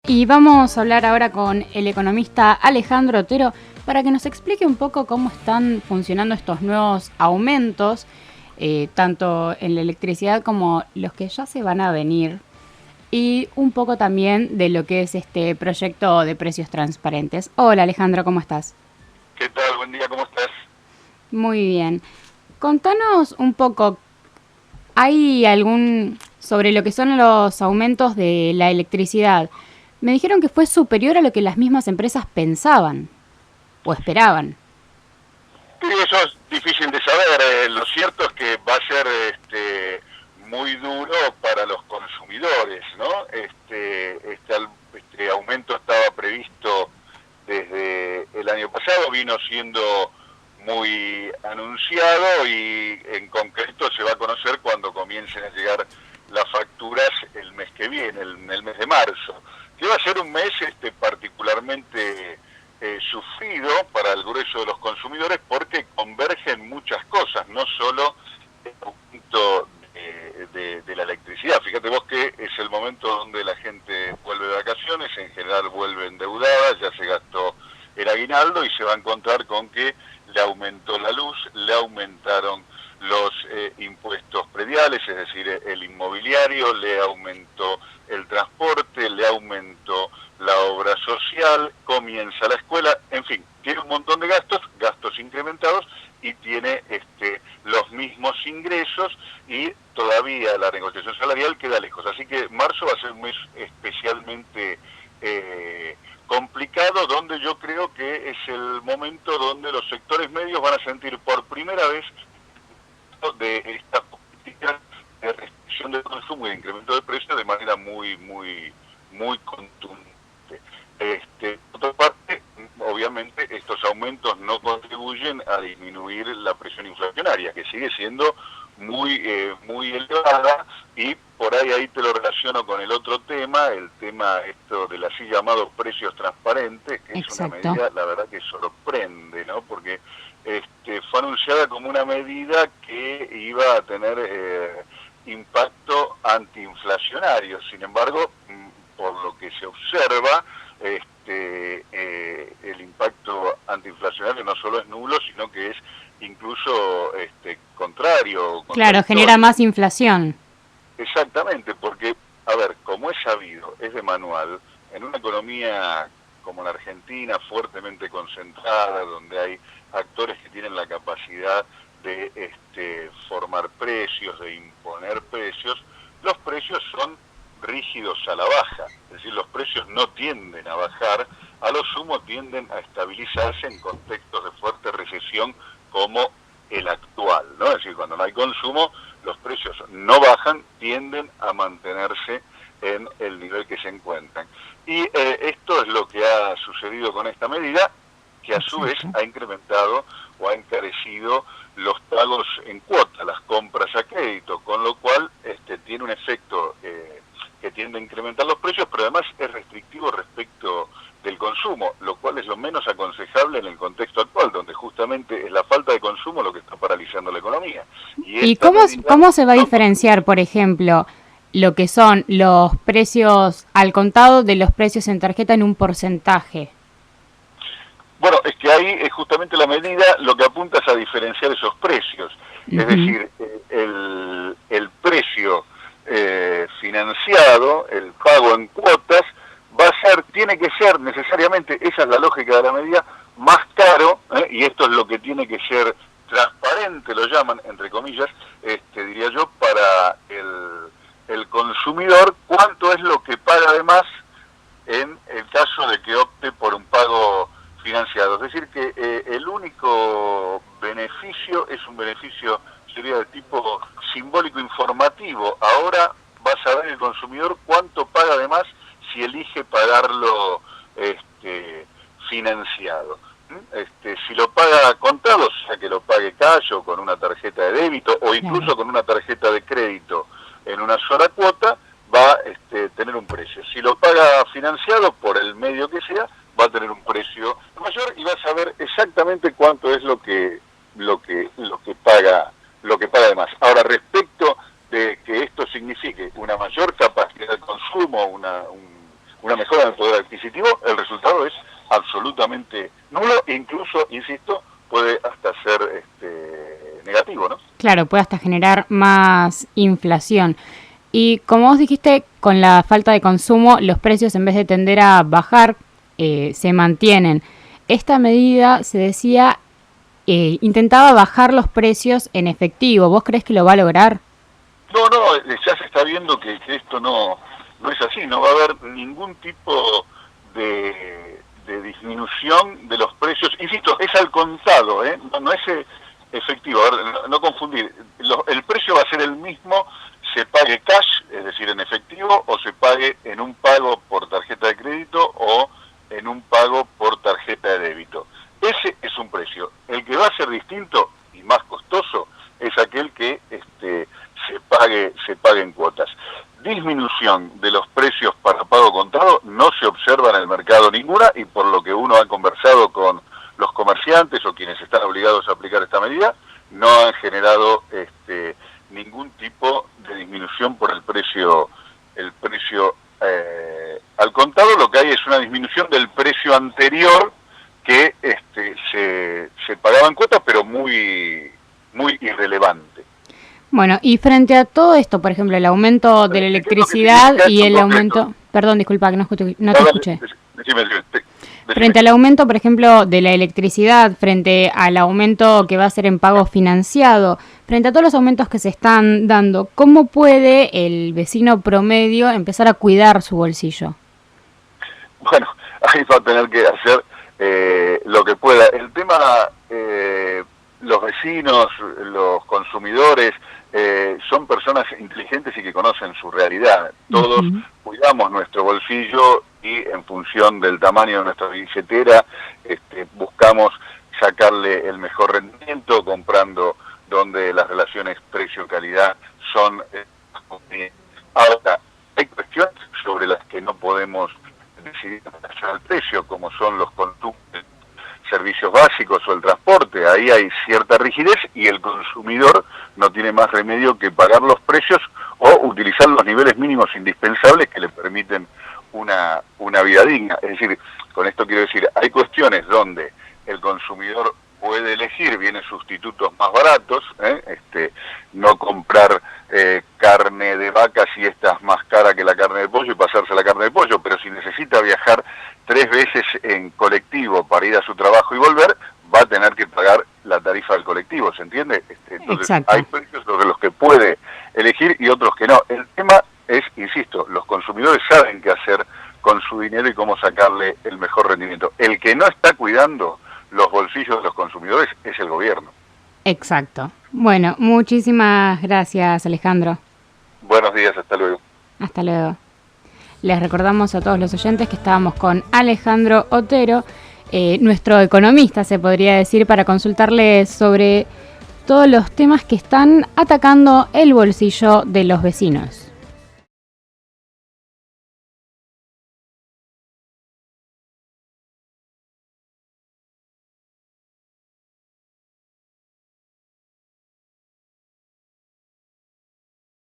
Y vamos a hablar ahora con el economista Alejandro Otero para que nos explique un poco cómo están funcionando estos nuevos aumentos, tanto en la electricidad como los que ya se van a venir, y un poco también de lo que es este proyecto de precios transparentes. Hola Alejandro, ¿cómo estás? ¿Qué tal? Buen día, ¿cómo estás? Muy bien. Contanos un poco, ¿hay algún sobre lo que son los aumentos de la electricidad? Me dijeron que fue superior a lo que las mismas empresas pensaban o esperaban. Sí, eso es difícil de saber. Lo cierto es que va a ser muy duro para los consumidores, ¿no? Este aumento estaba previsto desde el año pasado, vino siendo muy anunciado y en concreto se va a conocer cuando comiencen a llegar las facturas el mes que viene, el mes de marzo, que va a ser un mes particularmente sufrido para el grueso de los consumidores porque convergen muchas cosas, no solo el aumento de la electricidad. Fíjate vos que es el momento donde la gente vuelve de vacaciones, en general vuelve endeudada, ya se gastó el aguinaldo y se va a encontrar con que le aumentó la luz, le aumentaron los impuestos prediales, es decir, el inmobiliario, le aumentó el transporte, le aumentó la obra social, comienza la escuela, en fin, tiene un montón de gastos, gastos incrementados y tiene los mismos ingresos y todavía la negociación salarial queda lejos. Así que marzo va a ser un mes especialmente complicado, donde yo creo que es el momento donde los sectores medios van a sentir por primera vez de esta política de restricción del consumo y de incremento de precios de manera muy contundente. Por otra parte, obviamente estos aumentos no contribuyen a disminuir la presión inflacionaria, que sigue siendo muy elevada, y por ahí te lo relaciono con el otro tema, el tema esto del así llamado precios transparentes, que es una Exacto. medida, la verdad, que sorprende, ¿no? Porque fue anunciada como una medida que iba a tener impacto antiinflacionario. Sin embargo, por lo que se observa, el impacto antiinflacionario no solo es nulo, sino que es incluso contrario, Claro, genera contradictorio. más inflación. Exactamente, porque, a ver, como es sabido, es de manual, en una economía como la Argentina, fuertemente concentrada, donde hay actores que tienen la capacidad de formar precios, de imponer precios, los precios son rígidos a la baja, es decir, los precios no tienden a bajar, a lo sumo tienden a estabilizarse en contextos de fuerte recesión como el actual, ¿no? Es decir, cuando no hay consumo, los precios no bajan, tienden a mantenerse en el nivel que se encuentran. Y esto es lo que ha sucedido con esta medida, que a su vez Exacto. ha incrementado o ha encarecido los pagos en cuota, las compras a crédito, con lo cual tiene un efecto que tiende a incrementar los precios, pero además es restrictivo respecto del consumo, lo cual es lo menos aconsejable en el contexto actual, donde justamente es la falta de consumo lo que está paralizando la economía. Y ¿Y esta medida cómo se va a no diferenciar, contribuye. por ejemplo, lo que son los precios al contado de los precios en tarjeta en un porcentaje? Bueno, es que ahí es justamente la medida lo que apunta es a diferenciar esos precios. Es Ujú. decir, el precio financiado, el pago en cuotas, tiene que ser necesariamente, esa es la lógica de la medida, más caro, y esto es lo que tiene que ser transparente, lo llaman, entre comillas, diría yo, para el consumidor, cuánto es lo que paga además en el caso de que opte por un pago financiado. Es decir, que el único beneficio es un beneficio, sería de tipo simbólico informativo. Ahora va a saber el consumidor cuánto paga además si elige pagarlo financiado. Si lo paga contado, o sea que lo pague cash o con una tarjeta de débito o Claro. incluso con una tarjeta de crédito en una sola cuota, va a tener un precio. Si lo paga financiado por el medio que sea, va a tener un precio mayor y va a saber exactamente cuánto es lo que paga además. Ahora, respecto de que esto signifique una mayor capacidad de consumo, una mejora en el poder adquisitivo, el resultado es absolutamente nulo e incluso, insisto, puede hasta ser negativo, ¿no? Claro, puede hasta generar más inflación. Y como vos dijiste, con la falta de consumo, los precios en vez de tender a bajar, se mantienen. Esta medida, se decía, intentaba bajar los precios en efectivo. ¿Vos crees que lo va a lograr? No, ya se está viendo que esto no es así, no va a haber ningún tipo de disminución de los precios. Insisto, es al contado, no es efectivo. A ver, no confundir. El precio va a ser el mismo, se pague cash, es decir, en efectivo, o se pague en un pago por tarjeta de crédito o en un pago por tarjeta de débito. Ese es un precio. El que va a ser distinto y más costoso es aquel que se pague en cuotas. Disminución de los precios para pago contado no se observa en el mercado ninguna, y por lo que uno ha conversado con los comerciantes o quienes están obligados a aplicar esta medida, no han generado ningún tipo de disminución por el precio al contado. Lo que hay es una disminución del precio anterior que se pagaba en cuotas, pero muy irrelevante. Bueno, y frente a todo esto, por ejemplo, el aumento de la electricidad y el aumento... Perdón, disculpa, que no te escuché. Decime. Frente al aumento, por ejemplo, de la electricidad, frente al aumento que va a ser en pago financiado, frente a todos los aumentos que se están dando, ¿cómo puede el vecino promedio empezar a cuidar su bolsillo? Bueno, ahí va a tener que hacer lo que pueda. El tema, los vecinos, los consumidores, son personas inteligentes y que conocen su realidad. Todos cuidamos nuestro bolsillo y en función del tamaño de nuestra billetera buscamos sacarle el mejor rendimiento, comprando donde las relaciones precio-calidad son ahora, hay cuestiones sobre las que no podemos decidir el precio, como son los consumos, servicios básicos o el transporte. Ahí hay cierta rigidez y el consumidor no tiene más remedio que pagar los precios o utilizar los niveles mínimos indispensables que le permiten una vida digna. Es decir, con esto quiero decir, hay cuestiones donde el consumidor puede elegir bienes sustitutos más baratos, no comprar carne de vaca si esta es más cara que la carne de pollo y pasarse a la carne de pollo, pero si necesita viajar 3 veces en colectivo para ir a su trabajo y volver, va a tener que pagar la tarifa del colectivo, ¿se entiende? Entonces Exacto. Hay precios sobre los que puede elegir y otros que no. El tema es, insisto, los consumidores saben qué hacer con su dinero y cómo sacarle el mejor rendimiento. El que no está cuidando los bolsillos de los consumidores es el gobierno. Exacto. Bueno, muchísimas gracias, Alejandro. Buenos días, hasta luego. Hasta luego. Les recordamos a todos los oyentes que estábamos con Alejandro Otero, nuestro economista, se podría decir, para consultarle sobre todos los temas que están atacando el bolsillo de los vecinos.